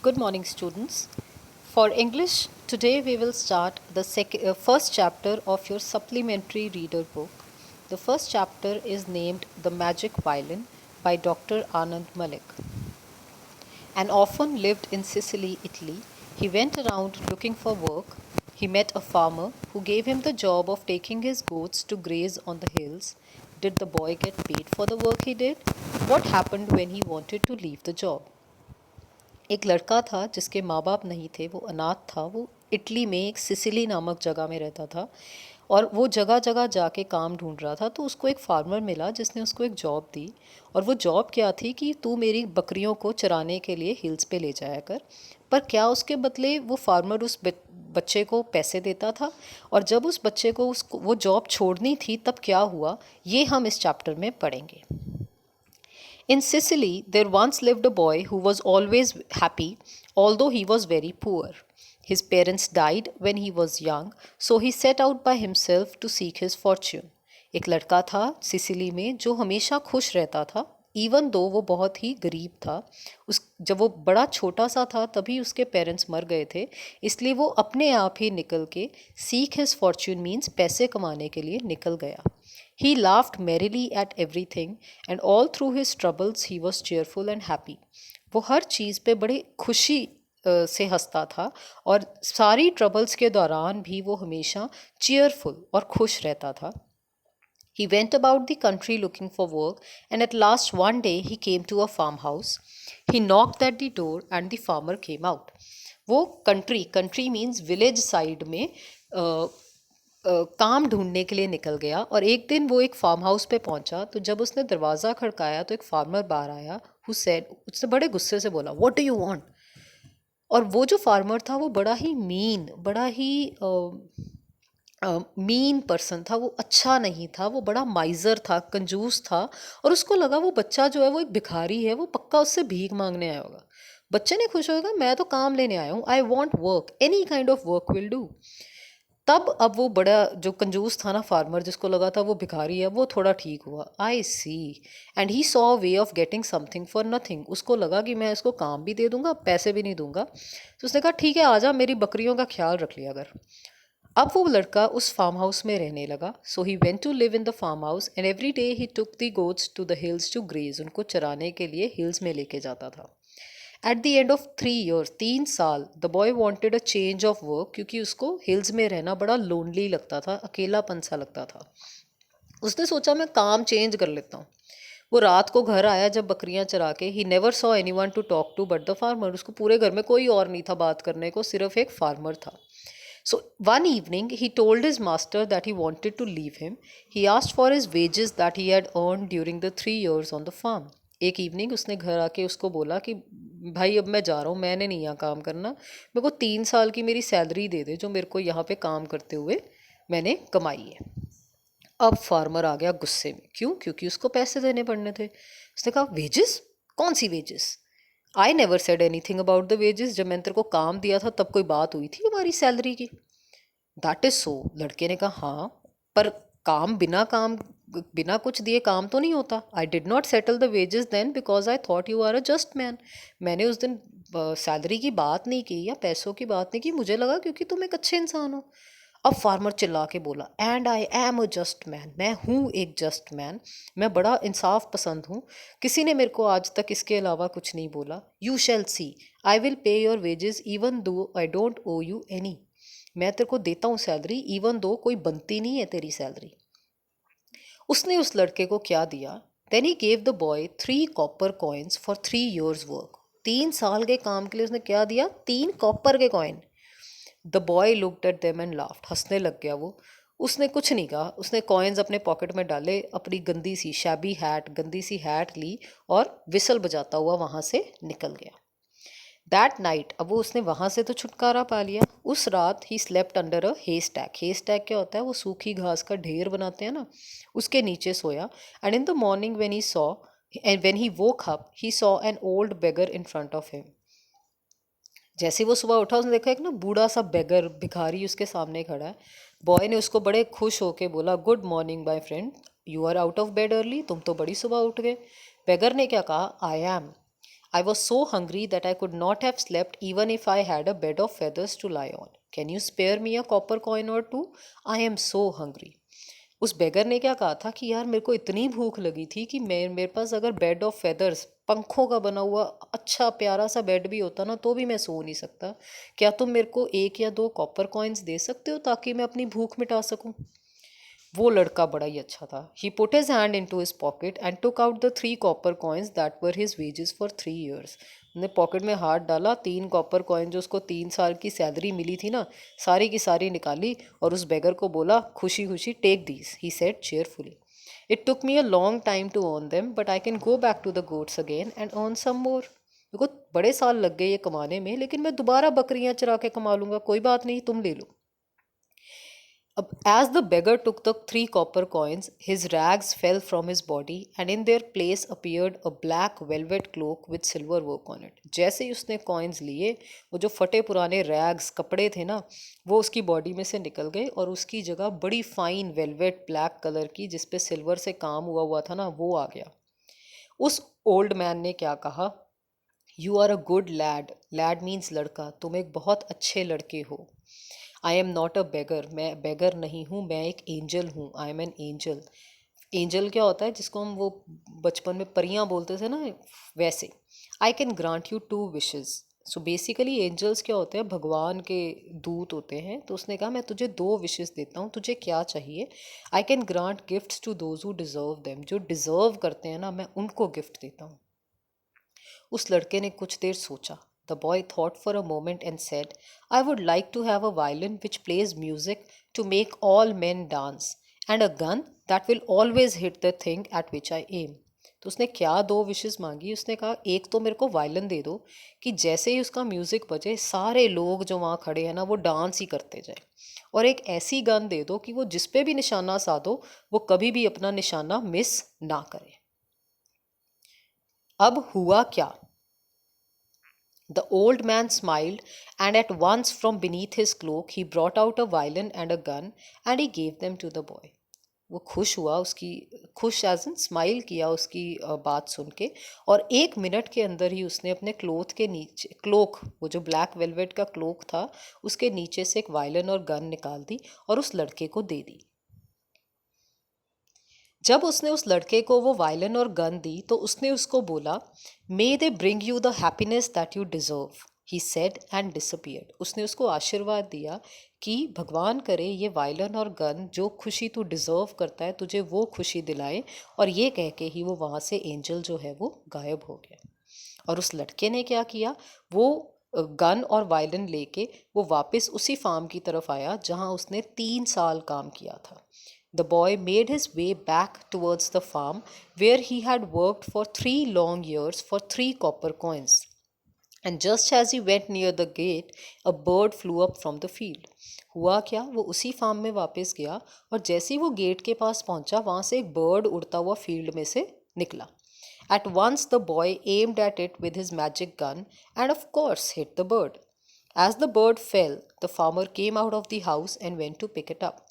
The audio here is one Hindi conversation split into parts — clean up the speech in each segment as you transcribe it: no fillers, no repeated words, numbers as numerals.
Good morning, students. For English, today we will start the first chapter of your supplementary reader book. The first chapter is named The Magic Violin by Dr. Anand Malik. An orphan lived in Sicily, Italy. He went around looking for work. He met a farmer who gave him the job of taking his goats to graze on the hills. Did the boy get paid for the work he did? What happened when he wanted to leave the job? एक लड़का था जिसके माँ बाप नहीं थे, वो अनाथ था। वो इटली में एक सिसिली नामक जगह में रहता था और वो जगह जगह जाके काम ढूंढ रहा था। तो उसको एक फार्मर मिला जिसने उसको एक जॉब दी। और वो जॉब क्या थी कि तू मेरी बकरियों को चराने के लिए हिल्स पे ले जाया कर। पर क्या उसके बदले वो फार्मर उस बच्चे को पैसे देता था। और जब उस बच्चे को उसको वो जॉब छोड़नी थी तब क्या हुआ, ये हम इस चैप्टर में पढ़ेंगे। In Sicily, there once lived a boy who was always happy, although he was very poor. His parents died when he was young, so he set out by himself to seek his fortune. एक लड़का था सिसिली में जो हमेशा खुश रहता था, इवन दो वो बहुत ही गरीब था। उस जब वो बड़ा छोटा सा था तभी उसके पेरेंट्स मर गए थे, इसलिए वो अपने आप ही निकल के सीक हिज फॉर्च्यून मीन्स पैसे कमाने के लिए निकल गया। He laughed merrily at everything, and all through his troubles he was cheerful and happy. वो हर चीज़ पे बड़ी खुशी से हंसता था और सारी ट्रबल्स के दौरान भी वो हमेशा चीयरफुल और खुश रहता था। He went about the country looking for work, and at last one day he came to a farmhouse. He knocked at the door, and the farmer came out. वो कंट्री मीन्स विलेज साइड में काम ढूंढने के लिए निकल गया। और एक दिन वो एक फार्म हाउस पे पहुंचा, तो जब उसने दरवाज़ा खड़काया तो एक फार्मर बाहर आया। उसने बड़े गुस्से से बोला, व्हाट डू यू वांट? और वो जो फार्मर था वो बड़ा ही मीन पर्सन था। वो अच्छा नहीं था, वो बड़ा माइजर था, कंजूस था। और उसको लगा वो बच्चा जो है वो एक भिखारी है, वो पक्का उससे भीख मांगने आया होगा। बच्चे ने खुश होगा, मैं तो काम लेने आया हूँ, I want work, any kind of work will do. तब अब वो बड़ा जो कंजूस था ना फार्मर, जिसको लगा था वो भिखारी है, वो थोड़ा ठीक हुआ। I see, and he saw way of getting something for nothing. उसको लगा कि मैं इसको काम भी दे दूंगा, पैसे भी नहीं दूंगा। तो उसने कहा ठीक है, आजा, मेरी बकरियों का ख्याल रख लिया अगर। अब वो लड़का उस फार्म हाउस में रहने लगा। So he went to live in the farm house, and every day he took the goats to the hills to graze. उनको चराने के लिए हिल्स में लेके जाता था। At the end of 3 years, 3 साल, the boy wanted a change of work, क्योंकि उसको हिल्स में रहना बड़ा लोनली लगता था, अकेलापन सा लगता था। उसने सोचा मैं काम चेंज कर लेता हूँ। वो रात को घर आया जब बकरियां चरा के। He never saw anyone to talk to but the farmer. उसको पूरे घर में कोई और नहीं था बात करने को, सिर्फ एक फार्मर था। So one evening he told his master that he wanted to leave him. He asked for his wages that he had earned during the 3 years on the farm. एक इवनिंग उसने घर आके उसको बोला कि भाई अब मैं जा रहा हूँ, मैंने नहीं यहाँ काम करना, मेरे को 3 साल की मेरी सैलरी दे दे जो मेरे को यहाँ पे काम करते हुए मैंने कमाई है। अब फार्मर आ गया गुस्से में। क्यों? क्योंकि उसको पैसे देने पड़ने थे। उसने कहा वेजेस? कौन सी wages? I never said anything about the wages. जब मैंने तेरे को काम दिया था तब कोई बात हुई थी हमारी सैलरी की? That is so. लड़के ने कहा हाँ, पर काम बिना कुछ दिए काम तो नहीं होता। I did not settle the wages then because I thought you are a just man. मैंने उस दिन सैलरी की बात नहीं की या पैसों की बात नहीं की, मुझे लगा क्योंकि तुम एक अच्छे इंसान हो। अब फार्मर चिल्ला के बोला, and I am a just man. मैं हूँ एक जस्ट मैन, मैं बड़ा इंसाफ पसंद हूँ। किसी ने मेरे को आज तक इसके अलावा कुछ नहीं बोला। You shall see, I will pay your wages even though I don't owe you any. मैं तेरे को देता हूँ सैलरी इवन दो कोई बनती नहीं है तेरी सैलरी। उसने उस लड़के को क्या दिया? Then he gave the boy 3 copper coins for 3 years work. 3 साल के काम के लिए उसने क्या दिया? 3 कॉपर के coin. The boy looked at them and laughed. हंसने लग गया वो। उसने कुछ नहीं कहा। उसने कॉइन्स अपने पॉकेट में डाले, अपनी गंदी सी हैट ली और विसल बजाता हुआ वहाँ से निकल गया। दैट नाइट, अब वो उसने वहाँ से तो छुटकारा पा लिया। उस रात he slept under a haystack. Haystack क्या होता है? वो सूखी घास का ढेर बनाते हैं ना, उसके नीचे सोया। And in the morning when he woke up he saw an old beggar in front of him. जैसे वो सुबह उठा, उसने देखा एक ना बूढ़ा सा बेगर, भिखारी उसके सामने खड़ा है। बॉय ने उसको बड़े खुश होके बोला, good morning my friend, you are out of bed early. तुम तो बड़ी सुबह उठ गए। बेगर ने क्या कहा? I was so hungry that I could not have slept even if I had a bed of feathers to lie on. Can you spare me a copper coin or two? I am so hungry. उस बेगर ने क्या कहा था कि यार मेरे को इतनी भूख लगी थी कि मेरे पास अगर बेड ऑफ फेदर्स, पंखों का बना हुआ अच्छा प्यारा सा बेड भी होता ना तो भी मैं सो नहीं सकता। क्या तुम मेरे को 1 या 2 कॉपर कॉइन्स दे सकते हो ताकि मैं अपनी भूख मिटा सकूं? वो लड़का बड़ा ही अच्छा था। He put his hand into his pocket and took out the 3 copper coins that were his wages for 3 years. उसने पॉकेट में हाथ डाला, 3 कॉपर कॉइन जो उसको 3 साल की सैलरी मिली थी ना, सारी की सारी निकाली और उस बेगर को बोला खुशी खुशी, take these, he said cheerfully. It took me a long time to earn them but I can go back to the goats again and earn some more. मेरे को बड़े साल लग गए ये कमाने में, लेकिन मैं दोबारा बकरियां चरा के कमा लूंगा, कोई बात नहीं, तुम ले लो। As the beggar took the 3 copper coins, his rags fell from his body, and in their place appeared a black velvet cloak with silver work on it. जैसे ही उसने कॉइन्स लिए, वो जो फटे पुराने रैग्स कपड़े थे ना, वो उसकी बॉडी में से निकल गए और उसकी जगह बड़ी फाइन वेलवेट ब्लैक कलर की, जिसपे सिल्वर से काम हुआ हुआ था ना, वो आ गया। उस ओल्ड मैन ने क्या कहा? You are a good lad. Lad means लड़का। तुम एक बहुत अच्छे लड़के हो। I am not a beggar. मैं बेगर नहीं हूँ, मैं एक एंजल हूँ। I am an angel. Angel क्या होता है? जिसको हम वो बचपन में परियां बोलते थे ना, वैसे। I can grant you 2 wishes. So basically angels क्या होते हैं? भगवान के दूत होते हैं। तो उसने कहा मैं तुझे 2 विशेज़ देता हूँ, तुझे क्या चाहिए? I can grant gifts to those who deserve them. जो डिज़र्व करते हैं ना, मैं उनको गिफ्ट देता हूँ। उस लड़के ने कुछ देर सोचा। The boy thought for a moment and said, I would like to have a violin which plays music to make all men dance, and a gun that will always hit the thing at which I aim. तो उसने क्या 2 विशेस मांगी? उसने कहा एक तो मेरे को वायलिन दे दो कि जैसे ही उसका म्यूज़िक बजे सारे लोग जो वहाँ खड़े हैं ना वो डांस ही करते जाए, और एक ऐसी गन दे दो कि वो जिस पे भी निशाना साधो वो कभी भी अपना निशाना मिस ना करे। अब हुआ क्या? The old man smiled, and at once from beneath his cloak he brought out a violin and a gun, and he gave them to the boy. वो खुश हुआ, उसकी खुश एज इन स्माइल किया उसकी बात सुन के, और 1 मिनट के अंदर ही उसने अपने क्लोथ के नीचे, क्लोक, वो जो ब्लैक वेलवेट का क्लोक था, उसके नीचे से एक वायलिन और गन निकाल दी और उस लड़के को दे दी। जब उसने उस लड़के को वो वायलिन और गन दी तो उसने उसको बोला, may they bring you the happiness that you deserve, he said and disappeared. उसने उसको आशीर्वाद दिया कि भगवान करे ये वायलिन और गन जो खुशी तू डिजर्व करता है तुझे वो खुशी दिलाए, और ये कह के ही वो वहाँ से एंजल जो है वो गायब हो गया। और उस लड़के ने क्या किया? वो गन और वायलिन लेके वो वापस उसी फार्म की तरफ आया जहाँ उसने 3 साल काम किया था। The boy made his way back towards the farm where he had worked for 3 long years for 3 copper coins. And just as he went near the gate, a bird flew up from the field. हुआ क्या? वो उसी फार्म में वापस गया और जैसे ही वो गेट के पास पहुंचा वहां से एक बर्ड उड़ता हुआ फील्ड में से निकला। At once the boy aimed at it with his magic gun and of course hit the bird. As the bird fell, the farmer came out of the house and went to pick it up.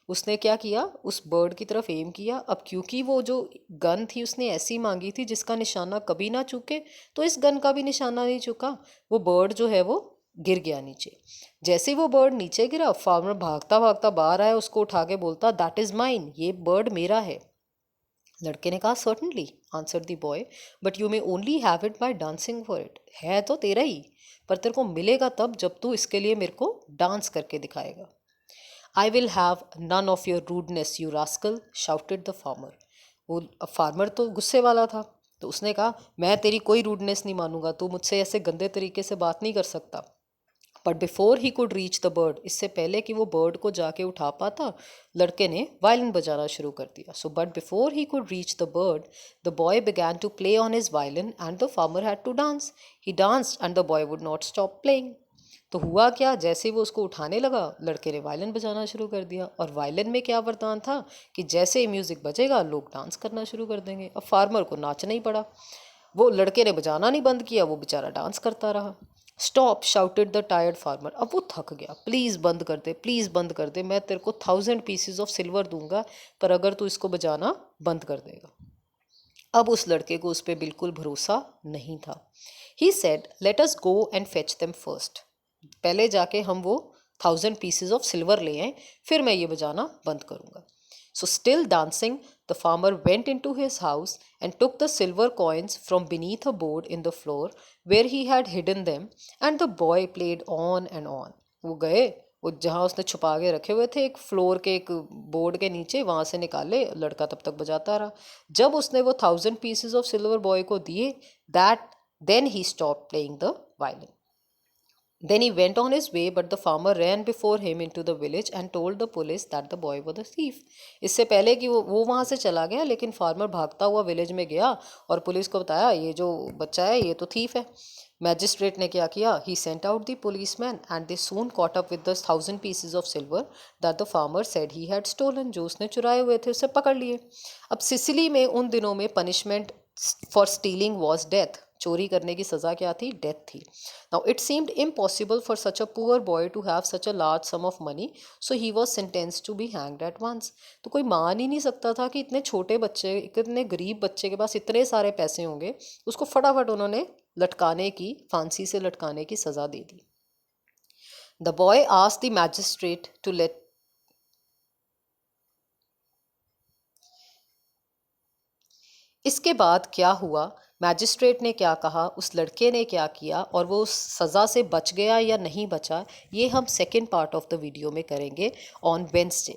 उसने क्या किया? उस बर्ड की तरफ एम किया। अब क्योंकि वो जो गन थी उसने ऐसी मांगी थी जिसका निशाना कभी ना चूके, तो इस गन का भी निशाना नहीं चुका। वो बर्ड जो है वो गिर गया नीचे। जैसे ही वो बर्ड नीचे गिरा, फार्मर भागता भागता बाहर आया, उसको उठा के बोलता, दैट इज़ माइन, ये बर्ड मेरा है। लड़के ने कहा, certainly answer the boy, but you may only have it by dancing for it. है तो तेरा ही, पर तेरे को मिलेगा तब जब तू इसके लिए मेरे को डांस करके दिखाएगा। I will have none of your rudeness you rascal, shouted the farmer. वो फार्मर तो गुस्से वाला था, तो उसने कहा मैं तेरी कोई रूडनेस नहीं मानूंगा, तू मुझसे ऐसे गंदे तरीके से बात नहीं कर सकता। But before he could reach the bird, इससे पहले कि वो बर्ड को जाके उठा पाता, लड़के ने वायलिन बजाना शुरू कर दिया। So but before he could reach the bird, the boy began to play on his violin and the farmer had to dance. He danced and the boy would not stop playing. तो हुआ क्या? जैसे वो उसको उठाने लगा, लड़के ने वायलिन बजाना शुरू कर दिया। और वायलिन में क्या वरदान था कि जैसे ही म्यूज़िक बजेगा लोग डांस करना शुरू कर देंगे। अब फार्मर को नाचना ही पड़ा। वो लड़के ने बजाना नहीं बंद किया, वो बेचारा डांस करता रहा। Stop, shouted the tired farmer. अब वो थक गया। प्लीज़ बंद कर दे, प्लीज़ बंद कर दे, मैं तेरे को 1000 पीसेज ऑफ सिल्वर दूंगा पर अगर तू इसको बजाना बंद कर देगा। अब उस लड़के को उस पर बिल्कुल भरोसा नहीं था। He said let us go and fetch them first, पहले जाके हम वो 1000 pieces ऑफ सिल्वर ले आए, फिर मैं ये बजाना बंद करूँगा। So still dancing, the farmer went into his house and took the silver coins from beneath a board in the floor where he had hidden them, and the boy played on and on. वो गए, वो जहाँ उसने छुपा के रखे हुए थे एक फ्लोर के एक बोर्ड के नीचे, वहाँ से निकाले, लड़का तब तक बजाता रहा। जब उसने वो 1000 pieces ऑफ सिल्वर बॉय को दिए, that then he stop playing the violin. Then he went on his way, but the farmer ran before him into the village and told the police that the boy was a thief. इससे पहले कि वो वहाँ से चला गया, लेकिन फार्मर भागता हुआ विलेज में गया और पुलिस को बताया ये जो बच्चा है ये तो थीफ है। मैजिस्ट्रेट ने क्या किया? He sent out the policeman and they soon caught up with the 1000 pieces of silver that the farmer said he had stolen. जो उसने चुराए हुए थे उसे पकड़ लिए। अब सिसिली में उन दिनों में punishment for stealing was death, चोरी करने की सज़ा क्या थी? डेथ थी। Now it seemed impossible for such a poor boy to have such a large sum of money, so he was sentenced to be hanged at once. तो कोई मान ही नहीं सकता था कि इतने छोटे बच्चे, इतने गरीब बच्चे के पास इतने सारे पैसे होंगे, उसको फटाफट उन्होंने लटकाने की, फांसी से लटकाने की सज़ा दे दी। The boy asked the magistrate to let, इसके बाद क्या हुआ, मैजिस्ट्रेट ने क्या कहा, उस लड़के ने क्या किया और वो उस सज़ा से बच गया या नहीं बचा, ये हम second part of the video में करेंगे ऑन वेंसडे।